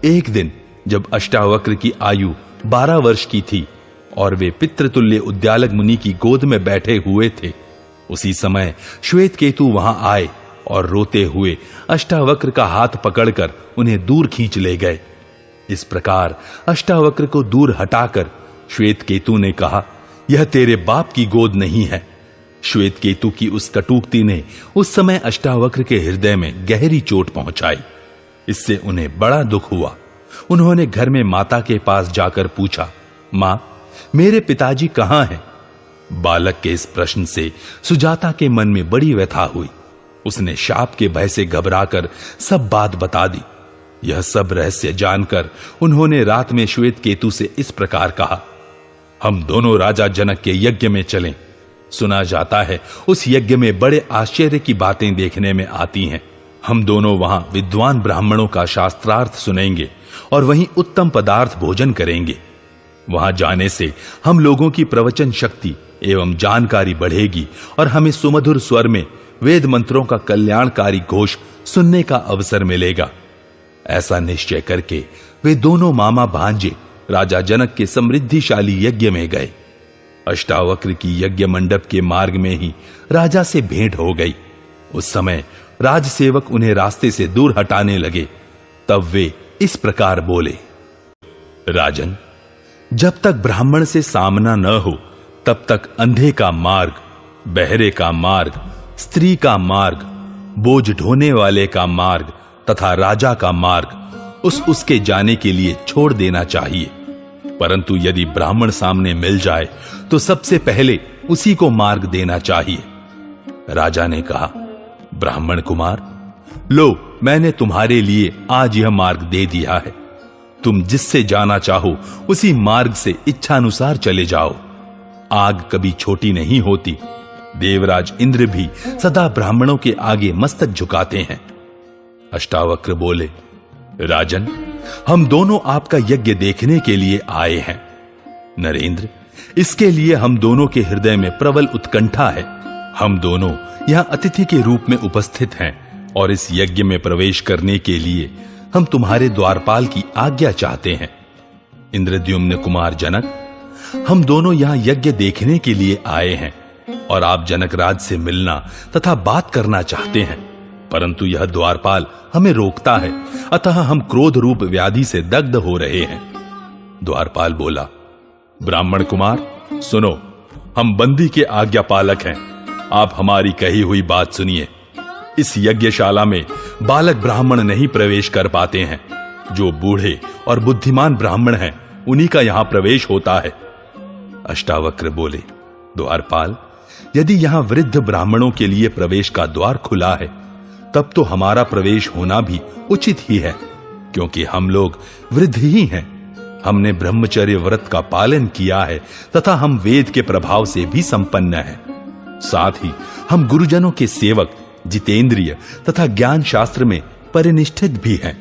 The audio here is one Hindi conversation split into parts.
एक दिन जब अष्टावक्र की आयु 12 वर्ष की थी और वे पितृतुल्य उद्यालक मुनि की गोद में बैठे हुए थे, उसी समय श्वेत केतु वहां आए और रोते हुए अष्टावक्र का हाथ पकड़कर उन्हें दूर खींच ले गए। इस प्रकार अष्टावक्र को दूर हटाकर श्वेत केतु ने कहा, यह तेरे बाप की गोद नहीं है। श्वेत केतु की उस कटूक्ति ने उस समय अष्टावक्र के हृदय में गहरी चोट पहुंचाई। इससे उन्हें बड़ा दुख हुआ। उन्होंने घर में माता के पास जाकर पूछा, मां, मेरे पिताजी कहां हैं? बालक के इस प्रश्न से सुजाता के मन में बड़ी व्यथा हुई। उसने शाप के भय से घबराकर सब बात बता दी। यह सब रहस्य जानकर उन्होंने रात में श्वेत केतु से इस प्रकार कहा, हम दोनों राजा जनक के यज्ञ में चलें। सुना जाता है उस यज्ञ में बड़े आश्चर्य की बातें देखने में आती हैं। हम दोनों वहां विद्वान ब्राह्मणों का शास्त्रार्थ सुनेंगे और वहीं उत्तम पदार्थ भोजन करेंगे। वहां जाने से हम लोगों की प्रवचन शक्ति एवं जानकारी बढ़ेगी और हमें सुमधुर स्वर में वेद मंत्रों का कल्याणकारी घोष सुनने का अवसर मिलेगा। ऐसा निश्चय करके वे दोनों मामा भांजे राजा जनक के समृद्धिशाली यज्ञ में गए। अष्टावक्र की यज्ञ मंडप के मार्ग में ही राजा से भेंट हो गई। उस समय राजसेवक उन्हें रास्ते से दूर हटाने लगे। तब वे इस प्रकार बोले, राजन, जब तक ब्राह्मण से सामना न हो तब तक अंधे का मार्ग, बहरे का मार्ग, स्त्री का मार्ग, बोझ ढोने वाले का मार्ग तथा राजा का मार्ग उसके जाने के लिए छोड़ देना चाहिए। परंतु यदि ब्राह्मण सामने मिल जाए तो सबसे पहले उसी को मार्ग देना चाहिए। राजा ने कहा, ब्राह्मण कुमार, लो, मैंने तुम्हारे लिए आज यह मार्ग दे दिया है। तुम जिससे जाना चाहो उसी मार्ग से इच्छानुसार चले जाओ। आग कभी छोटी नहीं होती। देवराज इंद्र भी सदा ब्राह्मणों के आगे मस्तक झुकाते हैं। अष्टावक्र बोले, राजन, हम दोनों आपका यज्ञ देखने के लिए आए हैं। नरेंद्र, इसके लिए हम दोनों के हृदय में प्रबल उत्कंठा है। हम दोनों यहां अतिथि के रूप में उपस्थित हैं और इस यज्ञ में प्रवेश करने के लिए हम तुम्हारे द्वारपाल की आज्ञा चाहते हैं। इंद्रद्युम्न कुमार जनक, हम दोनों यहां यज्ञ देखने के लिए आए हैं और आप जनकराज से मिलना तथा बात करना चाहते हैं, परंतु यह द्वारपाल हमें रोकता है, अतः हम क्रोध रूप व्याधि से दग्ध हो रहे हैं। द्वारपाल बोला, ब्राह्मण कुमार, सुनो, हम बंदी के आज्ञा पालक हैं। आप हमारी कही हुई बात सुनिए। इस यज्ञशाला में बालक ब्राह्मण नहीं प्रवेश कर पाते हैं। जो बूढ़े और बुद्धिमान ब्राह्मण हैं उन्हीं का यहां प्रवेश होता है। अष्टावक्र बोले, द्वारपाल, यदि यहां वृद्ध ब्राह्मणों के लिए प्रवेश का द्वार खुला है तब तो हमारा प्रवेश होना भी उचित ही है, क्योंकि हम लोग वृद्ध ही हैं। हमने ब्रह्मचर्य व्रत का पालन किया है तथा हम वेद के प्रभाव से भी संपन्न हैं। साथ ही हम गुरुजनों के सेवक, जितेंद्रिय तथा ज्ञान शास्त्र में परिनिष्ठित भी हैं।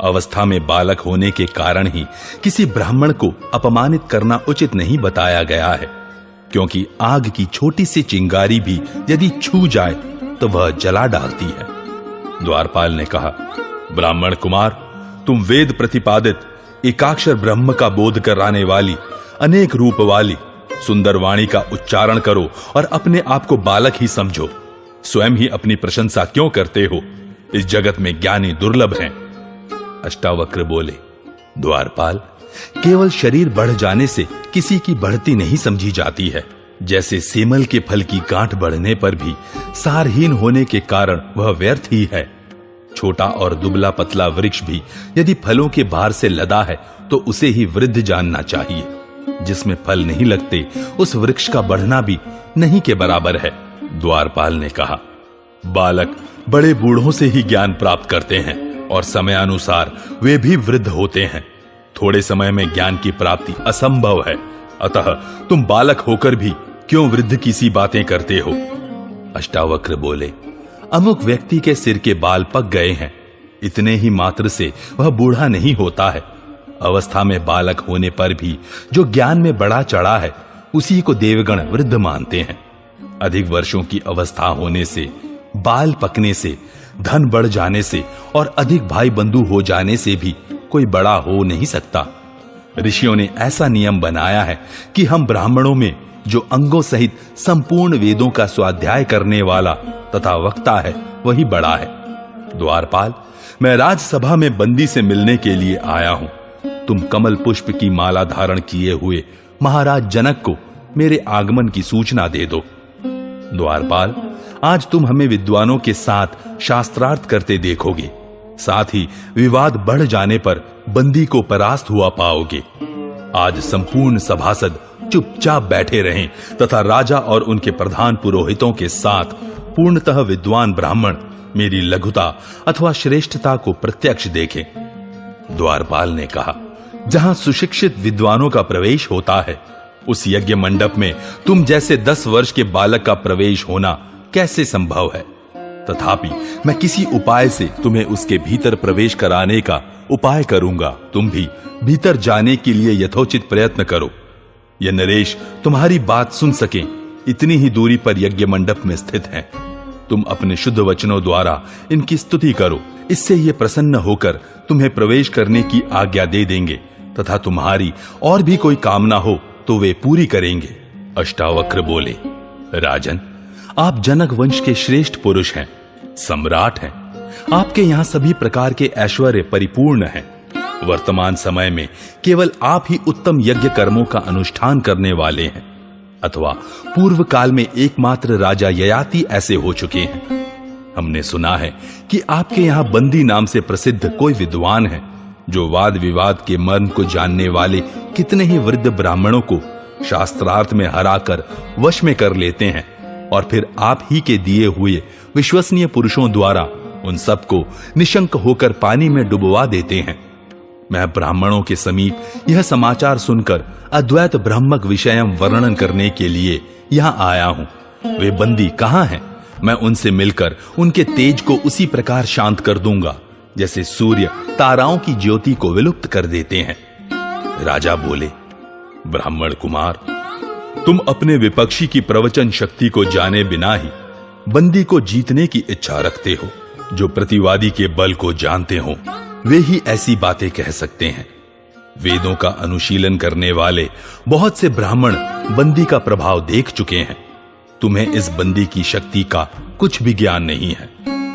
अवस्था में बालक होने के कारण ही किसी ब्राह्मण को अपमानित करना उचित नहीं बताया गया है, क्योंकि आग की छोटी सी चिंगारी भी यदि छू जाए तो वह जला डालती है। द्वारपाल ने कहा, ब्राह्मण कुमार, तुम वेद प्रतिपादित एकाक्षर ब्रह्म का बोध कराने वाली, अनेक रूप वाली सुंदर वाणी का उच्चारण करो और अपने आप को बालक ही समझो। स्वयं ही अपनी प्रशंसा क्यों करते हो? इस जगत में ज्ञानी दुर्लभ हैं। अष्टावक्र बोले, द्वारपाल, केवल शरीर बढ़ जाने से किसी की बढ़ती नहीं समझी जाती है। जैसे सेमल के फल की गांठ बढ़ने पर भी सारहीन होने के कारण वह व्यर्थ ही है। छोटा और दुबला पतला वृक्ष भी यदि फलों के भार से लदा है तो उसे ही वृद्ध जानना चाहिए। जिसमें फल नहीं लगते उस वृक्ष का बढ़ना भी नहीं के बराबर है। द्वारपाल ने कहा, बालक बड़े बूढ़ों से ही ज्ञान प्राप्त करते हैं और समयानुसार वे भी वृद्ध होते हैं। थोड़े समय में ज्ञान की प्राप्ति असंभव है, अतः तुम बालक होकर भी क्यों वृद्ध की सी बातें करते हो? अष्टावक्र बोले, अमुक व्यक्ति के सिर के बाल पक गए हैं, इतने ही मात्र से वह बूढ़ा नहीं होता है। अवस्था में बालक होने पर भी जो ज्ञान में बड़ा चढ़ा है उसी को देवगण वृद्ध मानते हैं। अधिक वर्षों की अवस्था होने से, बाल पकने से, धन बढ़ जाने से और अधिक भाई बंधु हो जाने से भी कोई बड़ा हो नहीं सकता। ऋषियों ने ऐसा नियम बनाया है कि हम ब्राह्मणों में जो अंगों सहित संपूर्ण वेदों का स्वाध्याय करने वाला तथा वक्ता है वही बड़ा है। द्वारपाल, मैं राजसभा में बंदी से मिलने के लिए आया हूं। तुम कमल पुष्प की माला धारण किए हुए महाराज जनक को मेरे आगमन की सूचना दे दो। द्वारपाल, आज तुम हमें विद्वानों के साथ शास्त्रार्थ करते देखोगे, साथ ही विवाद बढ़ जाने पर बंदी को परास्त हुआ पाओगे। आज संपूर्ण सभासद चुपचाप बैठे रहें तथा राजा और उनके प्रधान पुरोहितों के साथ पूर्णतः विद्वान ब्राह्मण मेरी लघुता अथवा श्रेष्ठता को प्रत्यक्ष देखें। द्वारपाल ने कहा, जहां सुशिक्षित विद्वानों का प्रवेश होता है, उस यज्ञ मंडप में तुम जैसे 10 वर्ष के बालक का प्रवेश होना कैसे संभव है? तथापि मैं किसी उपाय से तुम्हें उसके भीतर प्रवेश कराने का उपाय करूंगा। तुम भी भीतर जाने के लिए यथोचित प्रयत्न करो। यह नरेश तुम्हारी बात सुन सकें, इतनी ही दूरी पर यज्ञ मंडप में स्थित हैं। तुम अपने शुद्ध वचनों द्वारा इनकी स्तुति करो, इससे ये प्रसन्न होकर तुम्हें प्रवेश करने की आज्ञा दे देंगे तथा तुम्हारी और भी कोई कामना हो तो वे पूरी करेंगे। अष्टावक्र बोले, राजन, आप जनक वंश के श्रेष्ठ पुरुष हैं, सम्राट हैं। आपके यहाँ सभी प्रकार के ऐश्वर्य परिपूर्ण हैं। वर्तमान समय में केवल आप ही उत्तम यज्ञ कर्मों का अनुष्ठान करने वाले हैं, अथवा पूर्व काल में एकमात्र राजा ययाति ऐसे हो चुके हैं। हमने सुना है कि आपके यहाँ बंदी नाम से प्रसिद्ध कोई विद्वान है, जो वाद विवाद के मर्म को जानने वाले कितने ही वृद्ध ब्राह्मणों को शास्त्रार्थ में हराकर वश में कर लेते हैं और फिर आप ही के दिए हुए विश्वसनीय पुरुषों द्वारा उन सबको निशंक होकर पानी में डुबवा देते हैं। मैं ब्राह्मणों के समीप यह समाचार सुनकर अद्वैत ब्रह्मक विषयम वर्णन करने के लिए यहाँ आया हूं। वे बंदी कहाँ हैं? मैं उनसे मिलकर उनके तेज को उसी प्रकार शांत कर दूंगा जैसे सूर्य ताराओं की ज्योति को विलुप्त कर देते हैं। राजा बोले, ब्राह्मण कुमार, तुम अपने विपक्षी की प्रवचन शक्ति को जाने बिना ही बंदी को जीतने की इच्छा रखते हो। जो प्रतिवादी के बल को जानते हो वे ही ऐसी बातें कह सकते हैं। वेदों का अनुशीलन करने वाले बहुत से ब्राह्मण बंदी का प्रभाव देख चुके हैं। तुम्हें इस बंदी की शक्ति का कुछ भी ज्ञान नहीं है,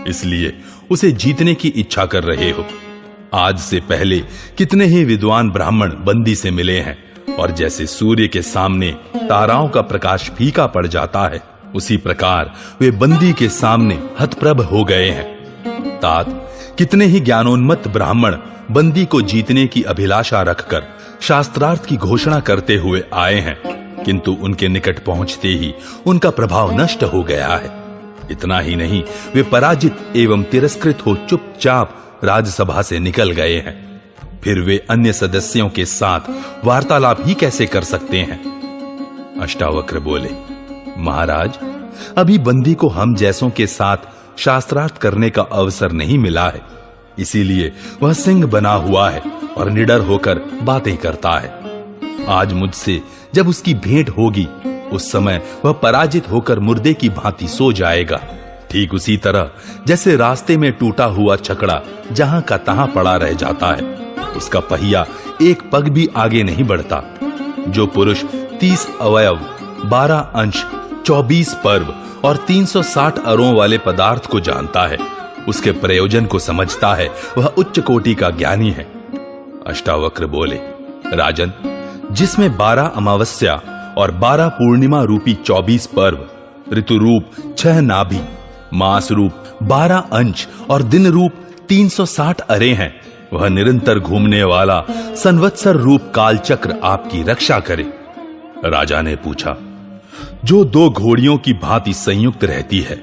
इसलिए उसे जीतने की इच्छा कर रहे हो। आज से पहले कितने ही विद्वान ब्राह्मण बंदी से मिले हैं और जैसे सूर्य के सामने ताराओं का प्रकाश फीका पड़ जाता है, उसी प्रकार वे बंदी के सामने हतप्रभ हो गए हैं। तात, कितने ही ज्ञानोन्मत्त ब्राह्मण बंदी को जीतने की अभिलाषा रखकर शास्त्रार्थ की घोषणा करते हुए आए हैं, किंतु उनके निकट पहुंचते ही उनका प्रभाव नष्ट हो गया है। इतना ही नहीं, वे पराजित एवं तिरस्कृत हो चुपचाप राजसभा से निकल गए हैं। फिर वे अन्य सदस्यों के साथ वार्तालाप ही कैसे कर सकते हैं? अष्टावक्र बोले, महाराज, अभी बंदी को हम जैसों के साथ शास्त्रार्थ करने का अवसर नहीं मिला है, इसीलिए वह सिंह बना हुआ है और निडर होकर बातें करता है। आज मुझसे जब उसकी भेंट होगी, उस समय वह पराजित होकर मुर्दे की भांति सो जाएगा। ठीक उसी तरह जैसे रास्ते में टूटा हुआ छकड़ा जहां का तहां पड़ा रह जाता है, उसका पहिया एक पग भी आगे नहीं बढ़ता। जो पुरुष 30 अवयव, 12 अंश, 24 पर्व और 360 अरों वाले पदार्थ को जानता है, उसके प्रयोजन को समझता है, वह उच्च कोटि का ज्ञानी है। अष्टावक्र बोले, राजन, जिसमें 12 अमावस्या और 12 पूर्णिमा रूपी 24 पर्व, ऋतु रूप 6 नाभि, मास रूप 12 अंश और दिन रूप 360 अरे हैं, वह निरंतर घूमने वाला संवत्सर रूप कालचक्र आपकी रक्षा करे। राजा ने पूछा, जो 2 घोड़ियों की भांति संयुक्त रहती है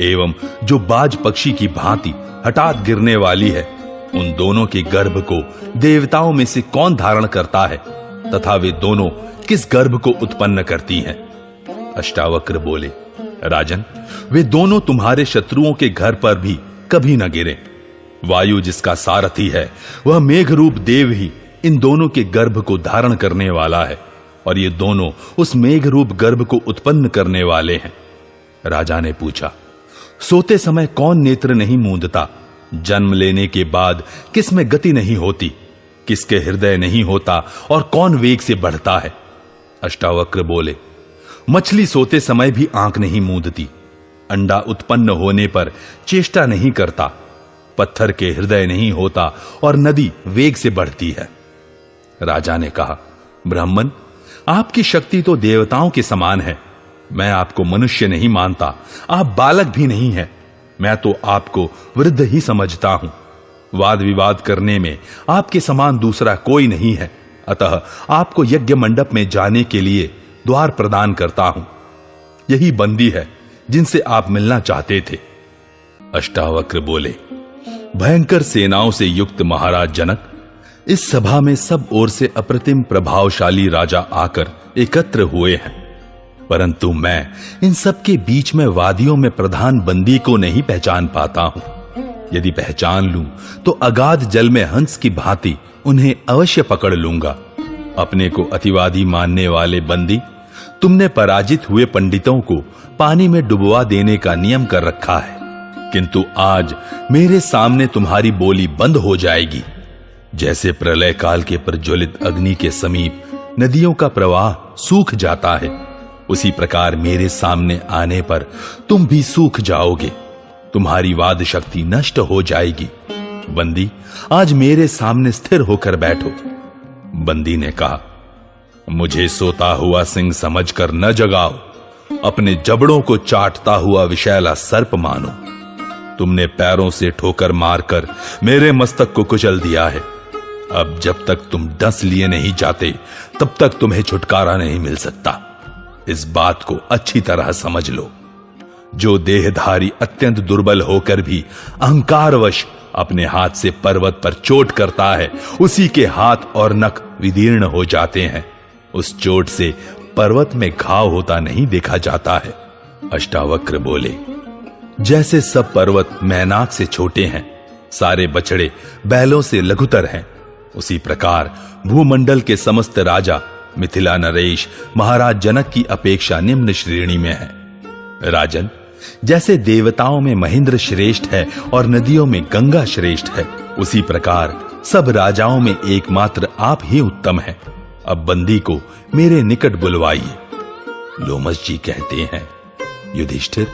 एवं जो बाज पक्षी की भांति हठात गिरने वाली है, उन दोनों के गर्भ को देवताओं में से कौन धारण करता है तथा वे दोनों किस गर्भ को उत्पन्न करती हैं? अष्टावक्र बोले, राजन, वे दोनों तुम्हारे शत्रुओं के घर पर भी कभी न गिरे। वायु जिसका सारथी है, वह मेघ रूप देव ही इन दोनों के गर्भ को धारण करने वाला है और ये दोनों उस मेघ रूप गर्भ को उत्पन्न करने वाले हैं। राजा ने पूछा, सोते समय कौन नेत्र नहीं मूंदता? जन्म लेने के बाद किस में गति नहीं होती? किसके हृदय नहीं होता और कौन वेग से बढ़ता है? अष्टावक्र बोले, मछली सोते समय भी आंख नहीं मूंदती, अंडा उत्पन्न होने पर चेष्टा नहीं करता, पत्थर के हृदय नहीं होता और नदी वेग से बढ़ती है। राजा ने कहा, ब्राह्मण, आपकी शक्ति तो देवताओं के समान है। मैं आपको मनुष्य नहीं मानता, आप बालक भी नहीं हैं। मैं तो आपको वृद्ध ही समझता हूं। वाद विवाद करने में आपके समान दूसरा कोई नहीं है। अतः आपको यज्ञ मंडप में जाने के लिए द्वार प्रदान करता हूं। यही बंदी है जिनसे आप मिलना चाहते थे। अष्टावक्र बोले, भयंकर सेनाओं से युक्त महाराज जनक, इस सभा में सब ओर से अप्रतिम प्रभावशाली राजा आकर एकत्र हुए हैं, परंतु मैं इन सब के बीच में वादियों में प्रधान बंदी को नहीं पहचान पाता हूं। यदि पहचान लूं तो अगाध जल में हंस की भांति उन्हें अवश्य पकड़ लूंगा। अपने को अतिवादी मानने वाले बंदी, तुमने पराजित हुए पंडितों को पानी में डुबवा देने का नियम कर रखा है, किंतु आज मेरे सामने तुम्हारी बोली बंद हो जाएगी। जैसे प्रलय काल के प्रज्वलित अग्नि के समीप नदियों का प्रवाह सूख जाता है, उसी प्रकार मेरे सामने आने पर तुम भी सूख जाओगे। तुम्हारी वाद शक्ति नष्ट हो जाएगी। बंदी, आज मेरे सामने स्थिर होकर बैठो। बंदी ने कहा, मुझे सोता हुआ सिंह समझकर न जगाओ, अपने जबड़ों को चाटता हुआ विषैला सर्प मानो। तुमने पैरों से ठोकर मारकर मेरे मस्तक को कुचल दिया है। अब जब तक तुम डस लिए नहीं जाते, तब तक तुम्हें छुटकारा नहीं मिल सकता। इस बात को अच्छी तरह समझ लो। जो देहधारी अत्यंत दुर्बल होकर भी अहंकारवश अपने हाथ से पर्वत पर चोट करता है, उसी के हाथ और नख विदीर्ण हो जाते हैं। उस चोट से पर्वत में घाव होता नहीं देखा जाता है। अष्टावक्र बोले, जैसे सब पर्वत मैनाक से छोटे हैं, सारे बछड़े बैलों से लघुतर हैं, उसी प्रकार भूमंडल के समस्त राजा मिथिला नरेश महाराज जनक की अपेक्षा निम्न श्रेणी में है। राजन, जैसे देवताओं में महेंद्र श्रेष्ठ है और नदियों में गंगा श्रेष्ठ है, उसी प्रकार सब राजाओं में एकमात्र आप ही उत्तम हैं। अब बंदी को मेरे निकट बुलवाइए। लोमस जी कहते हैं, युधिष्ठिर,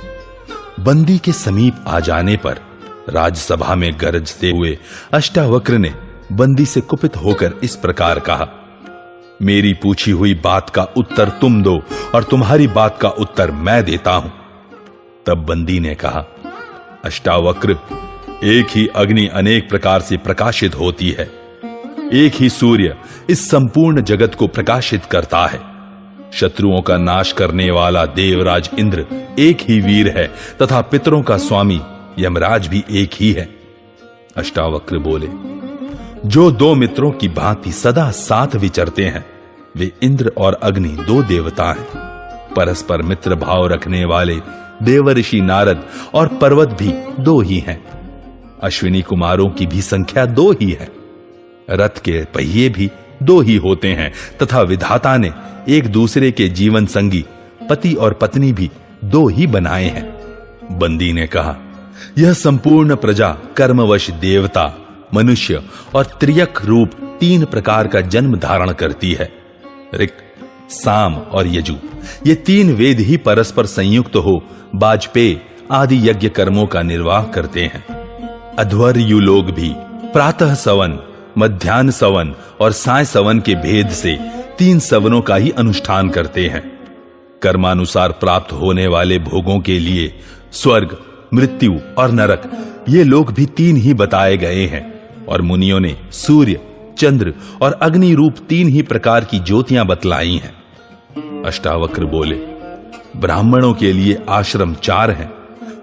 बंदी के समीप आ जाने पर राजसभा में गरजते हुए अष्टावक्र ने बंदी से कुपित होकर इस प्रकार कहा, मेरी पूछी हुई बात का उत्तर तुम दो और तुम्हारी बात का उत्तर मैं देता हूं। तब बंदी ने कहा, अष्टावक्र, एक ही अग्नि अनेक प्रकार से प्रकाशित होती है। एक ही सूर्य इस संपूर्ण जगत को प्रकाशित करता है। शत्रुओं का नाश करने वाला देवराज इंद्र एक ही वीर है तथा पितरों का स्वामी यमराज भी एक ही है। अष्टावक्र बोले, जो दो मित्रों की भांति सदा साथ विचरते हैं, वे इंद्र और अग्नि दो देवता हैं। परस्पर मित्र भाव रखने वाले देवऋषि नारद और पर्वत भी दो ही हैं। अश्विनी कुमारों की भी संख्या दो ही है। रथ के पहिए भी दो ही होते हैं तथा विधाता ने एक दूसरे के जीवन संगी पति और पत्नी भी दो ही बनाए हैं। बंदी ने कहा, यह संपूर्ण प्रजा कर्मवश देवता, मनुष्य और त्रियक रूप तीन प्रकार का जन्म धारण करती है। ऋक्, साम और यजु, ये तीन वेद ही परस्पर संयुक्त हो वाजपेय आदि यज्ञ कर्मों का निर्वाह करते हैं। अध्वर्यु लोग भी प्रातः सवन, मध्याह्न सवन और साय सवन के भेद से तीन सवनों का ही अनुष्ठान करते हैं। कर्मानुसार प्राप्त होने वाले भोगों के लिए स्वर्ग, मृत्यु और नरक, ये लोग भी तीन ही बताए गए हैं। और मुनियों ने सूर्य, चंद्र और अग्नि रूप तीन ही प्रकार की ज्योतियां बतलाई हैं। अष्टावक्र बोले, ब्राह्मणों के लिए आश्रम चार हैं,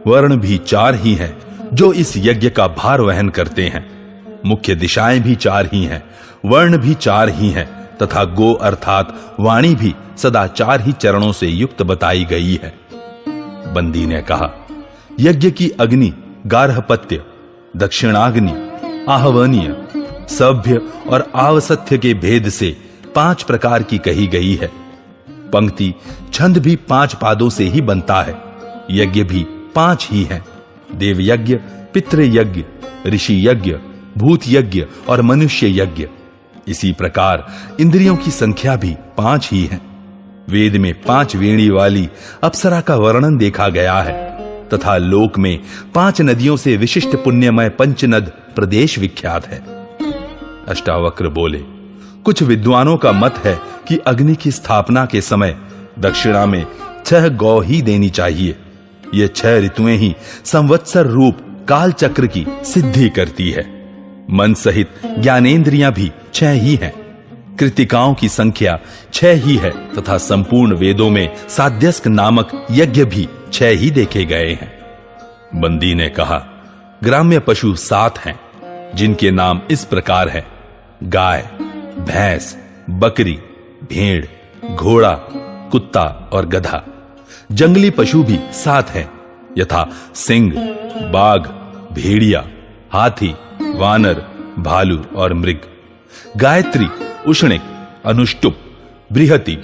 वर्ण भी चार ही हैं जो इस यज्ञ का भार वहन करते हैं। मुख्य दिशाएं भी चार ही हैं, वर्ण भी चार ही हैं तथा गो अर्थात वाणी भी सदा चार ही चरणों से युक्त बताई गई है। बंदी ने कहा, यज्ञ की अग्नि गार्हपत्य, दक्षिणाग्नि, आहवनीय, सभ्य और आवसत्य के भेद से पांच प्रकार की कही गई है। पंक्ति छंद भी पांच पादों से ही बनता है। यज्ञ भी पांच ही हैं, देव यज्ञ, पितृ यज्ञ, ऋषि यज्ञ, भूत यज्ञ और मनुष्य यज्ञ। इसी प्रकार इंद्रियों की संख्या भी 5 ही है। वेद में 5 वेणी वाली अप्सरा का वर्णन देखा गया है तथा लोक में 5 नदियों से विशिष्ट पुण्यमय पंचनद प्रदेश विख्यात है। अष्टावक्र बोले, कुछ विद्वानों का मत है कि अग्नि की स्थापना के समय दक्षिणा में 6 गौ ही देनी चाहिए। ये 6 ऋतुएं ही संवत्सर रूप काल चक्र की सिद्धि करती है। मन सहित ज्ञानेंद्रियां भी 6 ही हैं। कृतिकाओं की संख्या 6 ही है तथा संपूर्ण वेदों में साध्यस्क नामक यज्ञ भी 6 ही देखे गए हैं। बंदी ने कहा, ग्राम्य पशु 7 हैं, जिनके नाम इस प्रकार हैं: गाय, भैंस, बकरी, भेड़, घोड़ा, कुत्ता और गधा। जंगली पशु भी 7 हैं, यथा सिंह, बाघ, भेड़िया, हाथी, वानर, भालू और मृग। गायत्री, उष्णिक, अनुष्टुप, बृहति,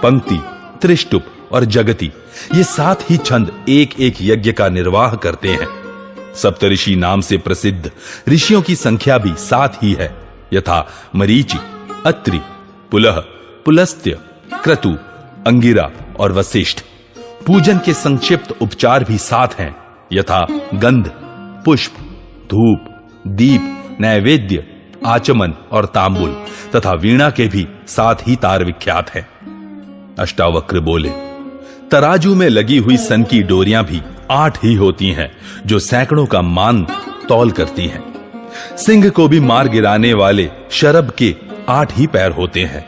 पंक्ति, त्रिष्टुप और जगति, ये 7 ही छंद एक एक यज्ञ का निर्वाह करते हैं। सप्तऋषि नाम से प्रसिद्ध ऋषियों की संख्या भी 7 ही है, यथा मरीचि, अत्रि, पुलह, पुलस्त्य, क्रतु, अंगिरा और वशिष्ठ। पूजन के संक्षिप्त उपचार भी 7 हैं, यथा गंध, पुष्प, धूप, दीप, नैवेद्य, आचमन और तांबुल तथा वीणा के भी 7 ही तार विख्यात हैं। अष्टावक्र बोले, तराजू में लगी हुई सन की डोरियां भी 8 ही होती हैं, जो सैकड़ों का मान तौल करती हैं। सिंह को भी मार गिराने वाले शरभ के 8 ही पैर होते हैं।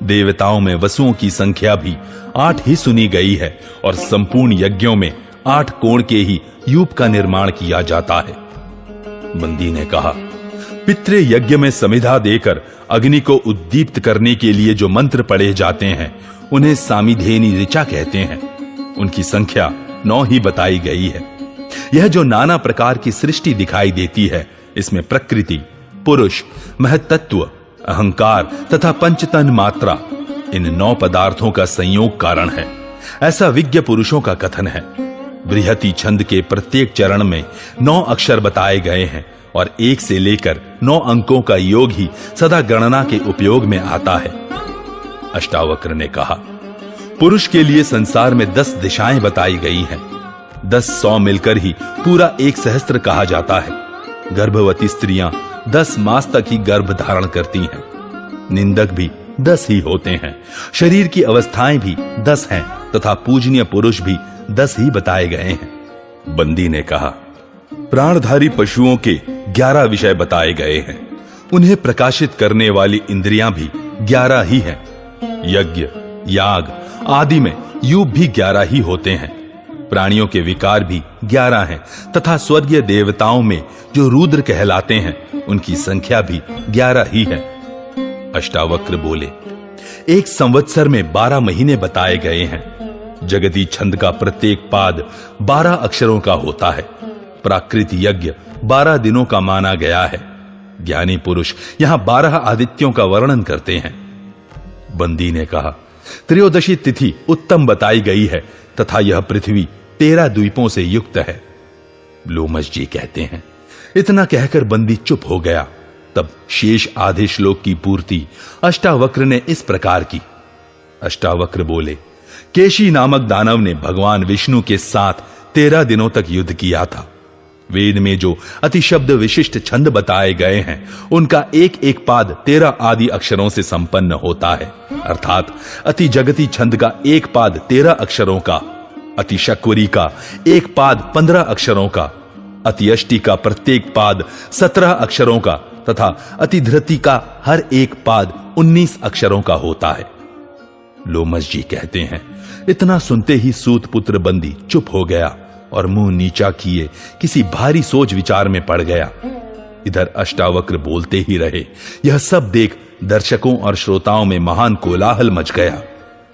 देवताओं में वसुओं की संख्या भी 8 ही सुनी गई है और संपूर्ण यज्ञों में 8 कोण के ही यूप का निर्माण किया जाता है। बंदी ने कहा, पितृ यज्ञ में समिधा देकर अग्नि को उद्दीप्त करने के लिए जो मंत्र पढ़े जाते हैं, उन्हें सामिधेनी ऋचा कहते हैं। उनकी संख्या 9 ही बताई गई है। यह जो नाना प्रकार की सृष्टि दिखाई देती है, इसमें प्रकृति, पुरुष, महत्त्व, अहंकार तथा पंचतन मात्रा, इन 9 पदार्थों का संयोग कारण है, ऐसा विज्ञ पुरुषों का कथन है। बृहति छंद के प्रत्येक चरण में 9 अक्षर बताए गए हैं और 1 से लेकर 9 अंकों का योग ही सदा गणना के उपयोग में आता है। अष्टावक्र ने कहा, पुरुष के लिए संसार में 10 दिशाएं बताई गई हैं। 10 100 मिलकर ही पूरा 1 सहस्त्र कहा जाता है। गर्भवती स्त्रियां 10 मास तक ही गर्भ धारण करती हैं। निंदक भी 10 ही होते हैं। शरीर की अवस्थाएं भी 10 हैं तथा पूजनीय पुरुष भी 10 ही बताए गए हैं। बंदी ने कहा, प्राणधारी पशुओं के 11 विषय बताए गए हैं। उन्हें प्रकाशित करने वाली इंद्रियां भी 11 ही हैं। यज्ञ, याग आदि में यूप भी 11 ही होते हैं। प्राणियों के विकार भी 11 हैं तथा स्वर्गीय देवताओं में जो रुद्र कहलाते हैं, उनकी संख्या भी 11 ही है। अष्टावक्र बोले, एक संवत्सर में 12 महीने बताए गए हैं। जगती छंद का प्रत्येक पाद 12 अक्षरों का होता है। प्राकृत यज्ञ 12 दिनों का माना गया है। ज्ञानी पुरुष यहां 12 आदित्यों का वर्णन करते हैं। बंदी ने कहा, त्रयोदशी तिथि उत्तम बताई गई है तथा यह पृथ्वी 13 द्वीपों से युक्त है। लोमश जी कहते हैं, इतना कहकर बंदी चुप हो गया। तब शेष आधे श्लोक की पूर्ति अष्टावक्र ने इस प्रकार की। अष्टावक्र बोले, केशी नामक दानव ने भगवान विष्णु के साथ 13 दिनों तक युद्ध किया था। वेद में जो अतिशब्द विशिष्ट छंद बताए गए हैं, उनका एक एक पाद 13 आदि अक्षरों से संपन्न होता है। अर्थात अति जगती छंद का एक पाद 13 अक्षरों का, अति शक्वरी का एक पाद 15 अक्षरों का, अति अष्टि का प्रत्येक पाद 17 अक्षरों का तथा अति धृति का हर एक पाद 19 अक्षरों का होता है। लोमश जी कहते हैं, इतना सुनते ही सूत पुत्र बंदी चुप हो गया और मुंह नीचा किए किसी भारी सोच विचार में पड़ गया। इधर अष्टावक्र बोलते ही रहे। यह सब देख दर्शकों और श्रोताओं में महान कोलाहल मच गया।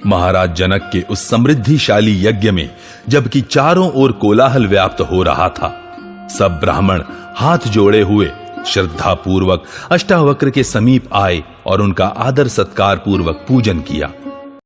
महाराज जनक के उस समृद्धिशाली यज्ञ में जबकि चारों ओर कोलाहल व्याप्त हो रहा था, सब ब्राह्मण हाथ जोड़े हुए श्रद्धा पूर्वक अष्टावक्र के समीप आए और उनका आदर सत्कार पूर्वक पूजन किया।